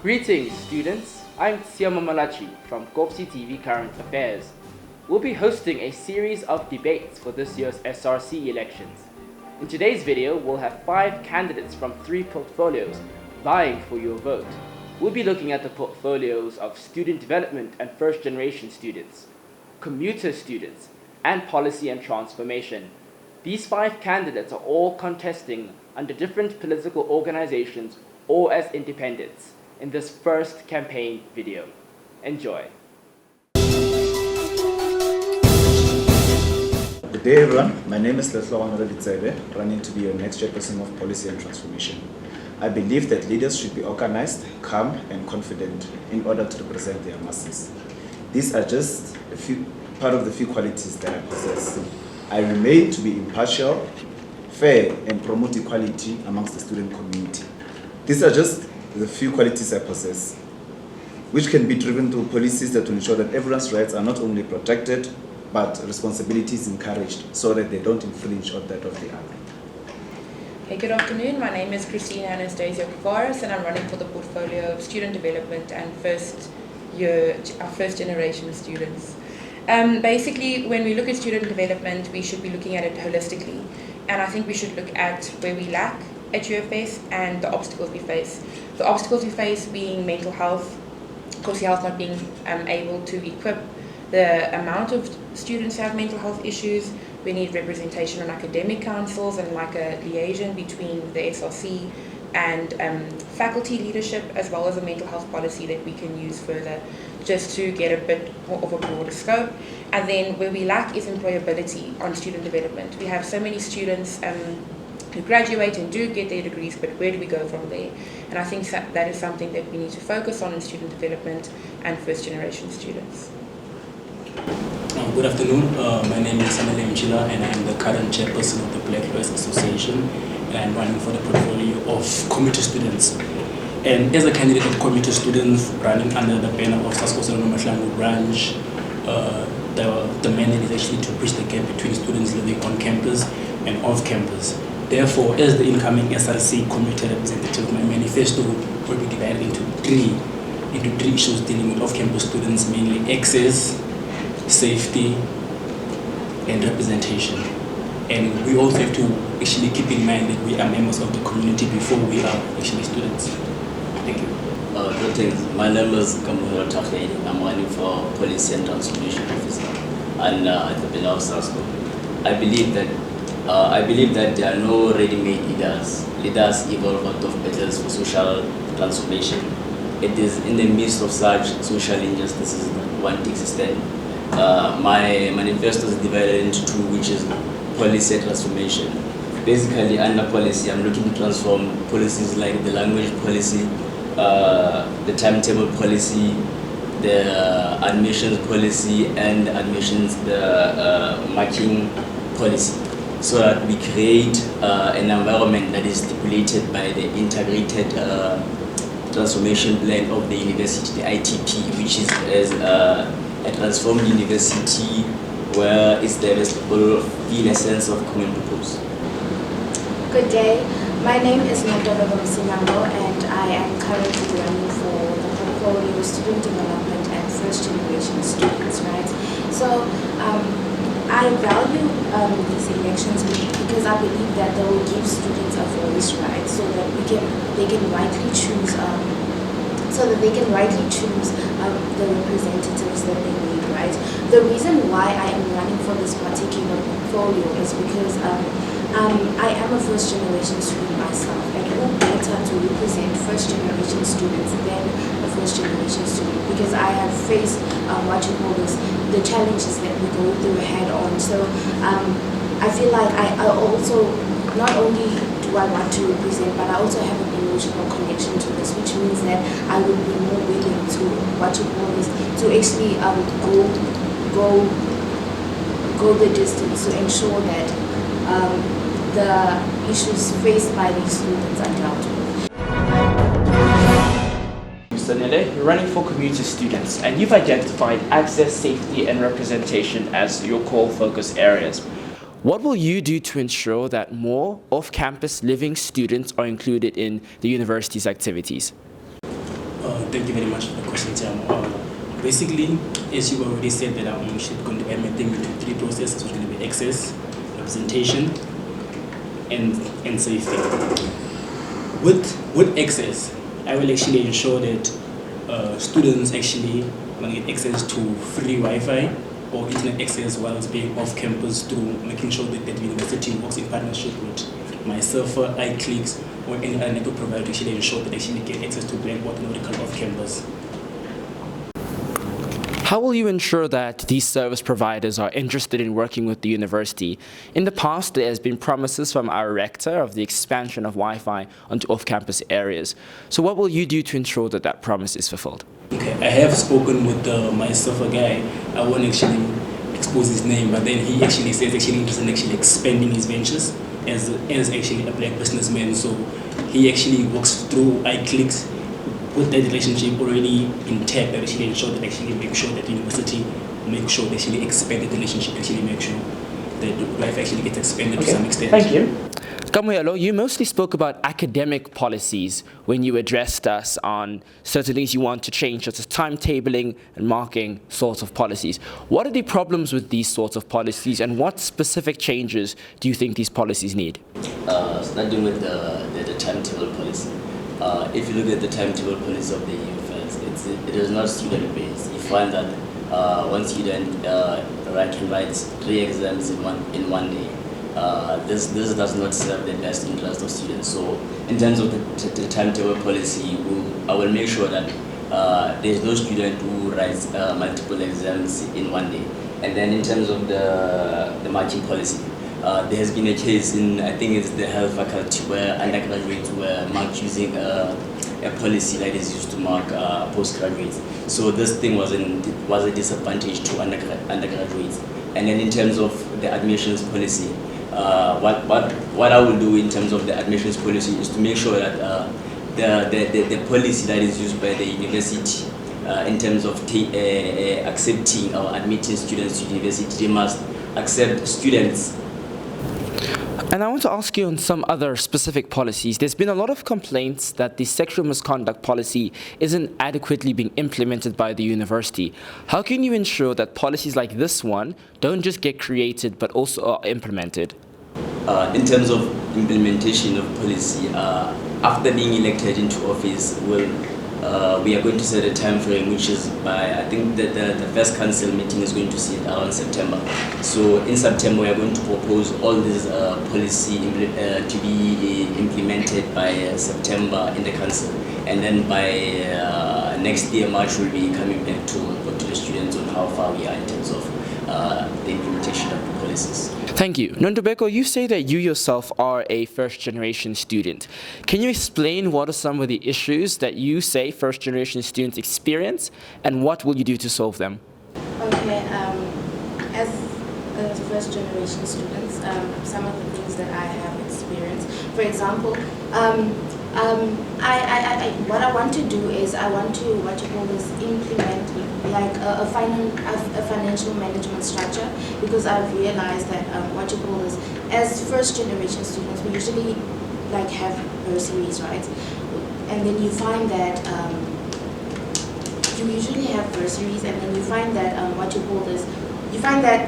Greetings, students. I'm Siama Malachi from Kovsie TV Current Affairs. We'll be hosting a series of debates for this year's SRC elections. In today's video, we'll have 5 candidates from 3 portfolios vying for your vote. We'll be looking at the portfolios of student development and first-generation students, commuter students, and policy and transformation. These 5 candidates are all contesting under different political organizations or as independents in this first campaign video. Enjoy. Good day everyone, my name is running to be your next chairperson of policy and transformation. I believe that leaders should be organized, calm and confident in order to represent their masses. These are just part of the few qualities that I possess. I remain to be impartial, fair and promote equality amongst the student community. These are just the few qualities I possess, which can be driven through policies that will ensure that everyone's rights are not only protected, but responsibility is encouraged so that they don't infringe on that of the other. Hey, good afternoon. My name is Christina Anastasia Kavaris and I'm running for the portfolio of student development and first generation students. Basically, when we look at student development, we should be looking at it holistically. And I think we should look at where we lack at UFS and the obstacles we face. The obstacles we face being mental health, Kovsie Health not being able to equip the amount of students who have mental health issues. We need representation on academic councils and like a liaison between the SRC and faculty leadership, as well as a mental health policy that we can use further just to get a bit more of a broader scope. And then where we lack is employability on student development. We have so many students who graduate and do get their degrees, but where do we go from there? And I think that is something that we need to focus on in student development and first generation students. Good afternoon, my name is Sanele Mchila and I'm the current chairperson of the UFS SRC and I'm running for the portfolio of Commuter Students. And as a candidate of Commuter Students running under the banner of Sasko branch, the mandate is actually to bridge the gap between students living on campus and off campus. Therefore, as the incoming SRC commuter representative, my manifesto will be divided into three issues dealing with off-campus students, mainly access, safety, and representation. And we also have to actually keep in mind that we are members of the community before we are actually students. Thank you. Good things. My name is Commuter Students. I'm running for Policy and Transformation Officer and at the Belau Sasko. I believe that there are no ready-made leaders. Leaders evolve out of battles for social transformation. It is in the midst of such social injustices that one takes a stand. My manifesto is divided into 2, which is policy and transformation. Basically, under policy, I'm looking to transform policies like the language policy, the timetable policy, the admissions policy, and the marking policy, so that we create an environment that is stipulated by the integrated transformation plan of the university, the ITP, which is as a transformed university where its diverse people feel a sense of common purpose. Good day. My name is Nodolo Sinambo and I am currently running for the portfolio of student development and first generation students, right? So I value these elections because I believe that they will give students a voice, right? So that they can rightly choose the representatives that they need, right? The reason why I am running for this particular portfolio is because I am a first generation student myself, and who better to represent first generation students than a first generation student, because I have faced the challenges that we go through head on. So I feel like I also, not only do I want to represent, but I also have an emotional connection to this, which means that I would be more willing to actually go the distance to ensure that the issues faced by these students are dealt with. Mr. Nele, you're running for Commuter Students and you've identified access, safety and representation as your core focus areas. What will you do to ensure that more off-campus living students are included in the university's activities? Thank you very much for the question, Tiam. Basically, as you already said, that I'm going to be admitting into 3 processes, which are going to be access, representation, and safety. With access, I will actually ensure that students actually want to get access to free Wi-Fi or internet access whilst being off campus through making sure that the university works in partnership with myself, iClicks, or any other network provider to actually ensure that they actually get access to Blackboard in order to come off campus. How will you ensure that these service providers are interested in working with the university? In the past, there has been promises from our rector of the expansion of Wi-Fi onto off-campus areas. So what will you do to ensure that that promise is fulfilled? Okay, I have spoken with myself, a guy. I won't actually expose his name, but then he actually says actually interested in actually expanding his ventures as actually a black businessman. So he actually works through iClicks with that relationship already intact, that actually ensure that actually make sure that the university make sure they actually expand the relationship, actually make sure that the life actually gets expanded to some extent. Thank you. Kamoyelo, you mostly spoke about academic policies when you addressed us on certain things you want to change, such as timetabling and marking sorts of policies. What are the problems with these sorts of policies, and what specific changes do you think these policies need? Starting with the timetable policy. If you look at the timetable policy of the UFS, it is not student-based. You find that one student writes 3 exams in one day. This does not serve the best interest of students. So in terms of the timetable policy, I will make sure that there is no student who writes multiple exams in one day. And then in terms of the marking policy, there has been a case in, I think it's the health faculty, where undergraduates were marked using a policy that is used to mark postgraduates. So this thing was a disadvantage to undergraduates. And then in terms of the admissions policy, what I will do in terms of the admissions policy is to make sure that the policy that is used by the university in terms of accepting or admitting students to the university, they must accept students. And I want to ask you on some other specific policies. There's been a lot of complaints that the sexual misconduct policy isn't adequately being implemented by the university. How can you ensure that policies like this one don't just get created but also are implemented? In terms of implementation of policy, after being elected into office, we are going to set a time frame, which is by, I think that the first council meeting is going to sit around September. So in September, we are going to propose all this policy to be implemented by September in the council. And then by next year, March, we'll be coming back to report to the students on how far we are in terms of the implementation of the policies. Thank you. Nondobeko, you say that you yourself are a first-generation student. Can you explain what are some of the issues that you say first-generation students experience, and what will you do to solve them? Okay, as first-generation students, some of the things that I have experienced, for example, what I want to do is I want to implement like a financial management structure, because I've realized that as first generation students, we usually like have bursaries, right? And then you find that you usually have bursaries, and then you find that you find that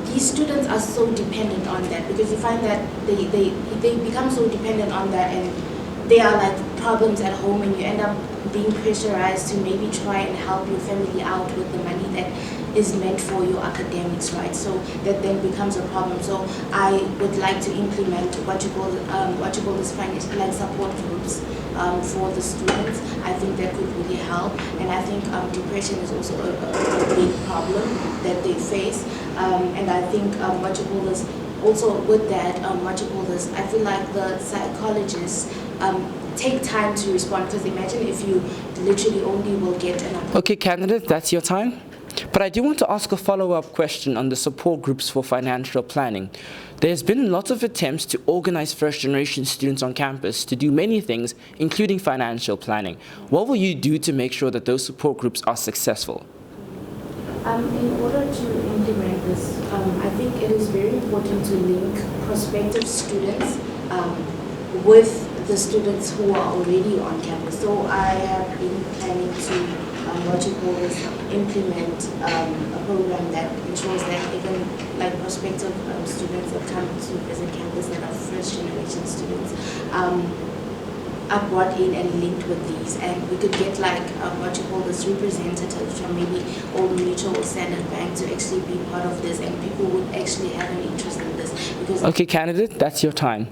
these students are so dependent on that, because you find that they become so dependent on that, and there are like problems at home, and you end up being pressurized to maybe try and help your family out with the money that is meant for your academics, right? So that then becomes a problem. So I would like to implement what you call this financial like support groups for the students. I think that could really help, and I think depression is also a big problem that they face, and I think also with that, I feel like the psychologists take time to respond, because imagine if you literally only will get an appointment. Okay, candidate, that's your time. But I do want to ask a follow-up question on the support groups for financial planning. There's been lots of attempts to organize first-generation students on campus to do many things, including financial planning. What will you do to make sure that those support groups are successful? In order to implement this, I think it is very important to link prospective students with the students who are already on campus. So I have been planning to implement a program that ensures that even like prospective students that come to visit campus that are first generation students are brought in and linked with these, and we could get like representatives from maybe Old Mutual or Standard Bank to actually be part of this, and people would actually have an interest in this. Because Okay, candidate, that's your time.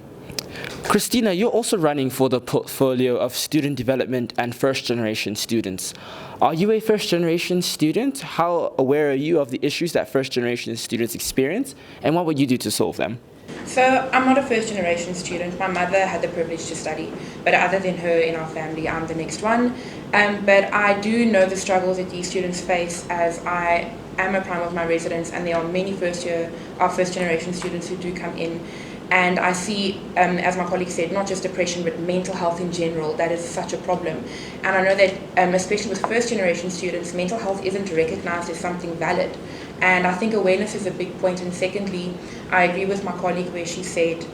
Christina, you're also running for the portfolio of student development and first-generation students. Are you a first-generation student? How aware are you of the issues that first-generation students experience, and what would you do to solve them? So I'm not a first-generation student. My mother had the privilege to study, but other than her in our family, I'm the next one. But I do know the struggles that these students face, as I am a prime of my residence, and there are many first-generation students who do come in. And I see, as my colleague said, not just depression, but mental health in general. That is such a problem. And I know that, especially with first-generation students, mental health isn't recognized as something valid. And I think awareness is a big point. And secondly, I agree with my colleague where she said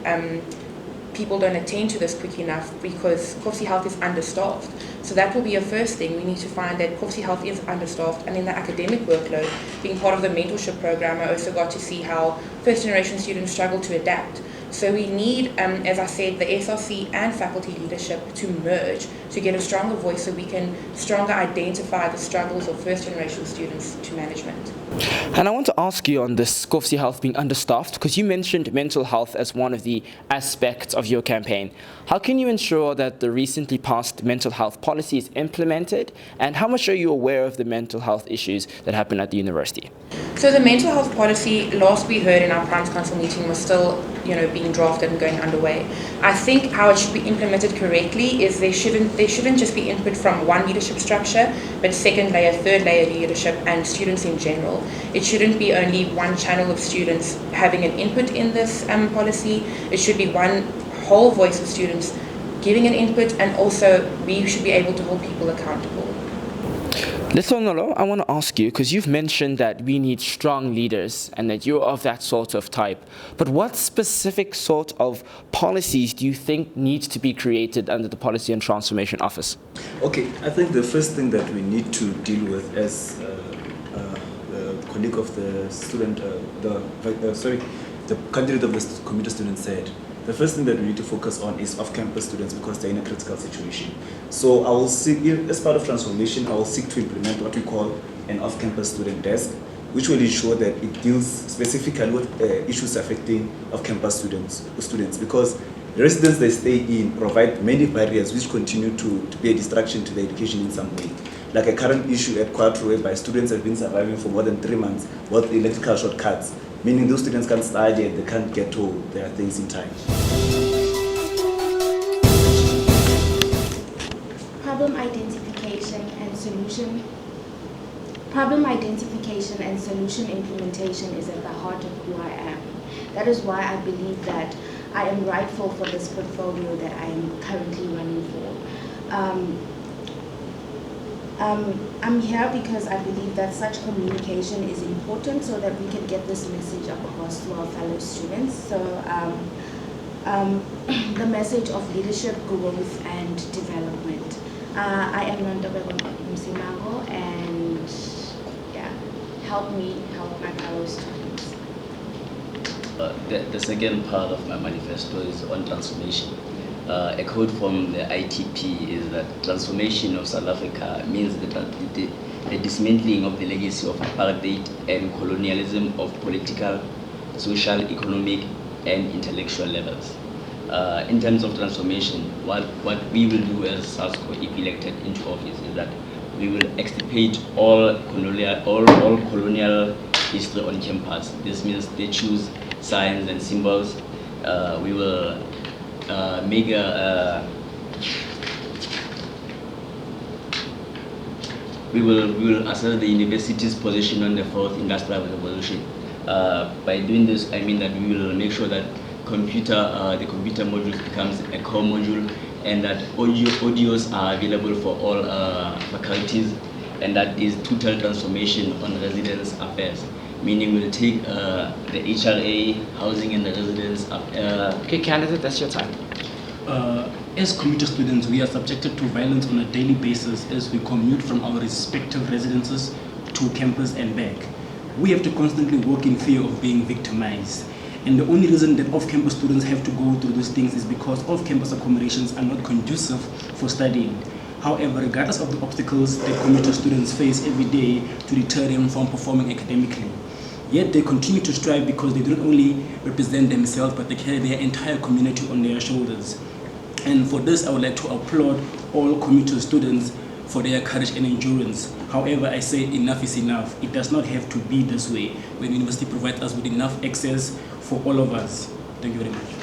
people don't attend to this quick enough because Kovsie Health is understaffed. So that will be a first thing. We need to find that Kovsie Health is understaffed, and in the academic workload, being part of the mentorship program, I also got to see how first-generation students struggle to adapt. So we need, as I said, the SRC and faculty leadership to merge to get a stronger voice so we can stronger identify the struggles of first-generation students to management. And I want to ask you on this Kovsie Health being understaffed, because you mentioned mental health as one of the aspects of your campaign. How can you ensure that the recently passed mental health policy is implemented, and how much are you aware of the mental health issues that happen at the university? So the mental health policy, last we heard in our Primes Council meeting, was still being drafted and going underway. I think how it should be implemented correctly is there shouldn't just be input from one leadership structure, but second layer, third layer leadership, and students in general. It shouldn't be only one channel of students having an input in this policy. It should be one whole voice of students giving an input, and also we should be able to hold people accountable. Nolo, I want to ask you, because you've mentioned that we need strong leaders and that you're of that sort of type, but what specific sort of policies do you think needs to be created under the Policy and Transformation Office? Okay, I think the first thing that we need to deal with as the colleague of the student, the candidate of the Commuter Students said, the first thing that we need to focus on is off-campus students because they're in a critical situation. So I will seek, as part of transformation, I will seek to implement what we call an off-campus student desk, which will ensure that it deals specifically with issues affecting off-campus students because the residents they stay in provide many barriers which continue to be a distraction to their education in some way. Like a current issue at Quattro, whereby students have been surviving for more than 3 months with electrical shortcuts, meaning those students can't study and they can't get to their things in time. Problem identification and solution implementation is at the heart of who I am. That is why I believe that I am rightful for this portfolio that I am currently running for. I'm here because I believe that such communication is important so that we can get this message up across to our fellow students. So the message of leadership, growth, and development. I am Nandabego Msimango, and help me help my fellow students. The second part of my manifesto is on transformation. A quote from the ITP is that transformation of South Africa means the dismantling of the legacy of apartheid and colonialism of political, social, economic, and intellectual levels. In terms of transformation, what we will do as SASCO if elected into office is that we will extirpate all colonial history on campus. This means they choose signs and symbols. We will make we will assert the university's position on the fourth industrial revolution. By doing this, I mean that we will make sure that the computer module becomes a core module, and that audios are available for all faculties, and that is total transformation on residence affairs. Meaning we'll take the HRA, housing and the residence. Okay, candidate, that's your time. As commuter students, we are subjected to violence on a daily basis as we commute from our respective residences to campus and back. We have to constantly walk in fear of being victimized. And the only reason that off-campus students have to go through these things is because off-campus accommodations are not conducive for studying. However, regardless of the obstacles that commuter students face every day to deter them from performing academically, yet they continue to strive because they don't only represent themselves, but they carry their entire community on their shoulders. And for this, I would like to applaud all commuter students for their courage and endurance. However, I say enough is enough. It does not have to be this way when university provides us with enough access for all of us. Thank you very much.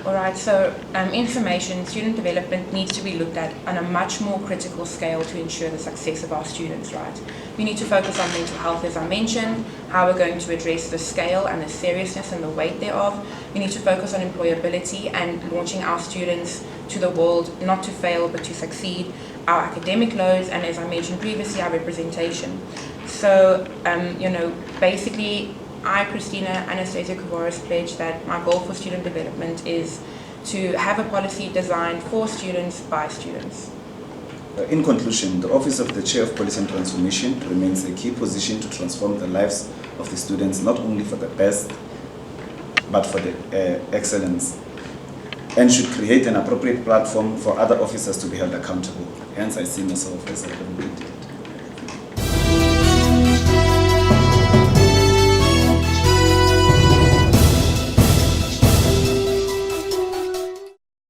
Alright, so information, student development needs to be looked at on a much more critical scale to ensure the success of our students, right? We need to focus on mental health, as I mentioned, how we're going to address the scale and the seriousness and the weight thereof. We need to focus on employability and launching our students to the world, not to fail, but to succeed, our academic loads, and as I mentioned previously, our representation. So, basically, I, Christina Anastasia Kovaris, pledge that my goal for student development is to have a policy designed for students by students. In conclusion, the Office of the Chair of Policy and Transformation remains a key position to transform the lives of the students, not only for the best, but for the excellence, and should create an appropriate platform for other officers to be held accountable. Hence, I see myself as a candidate.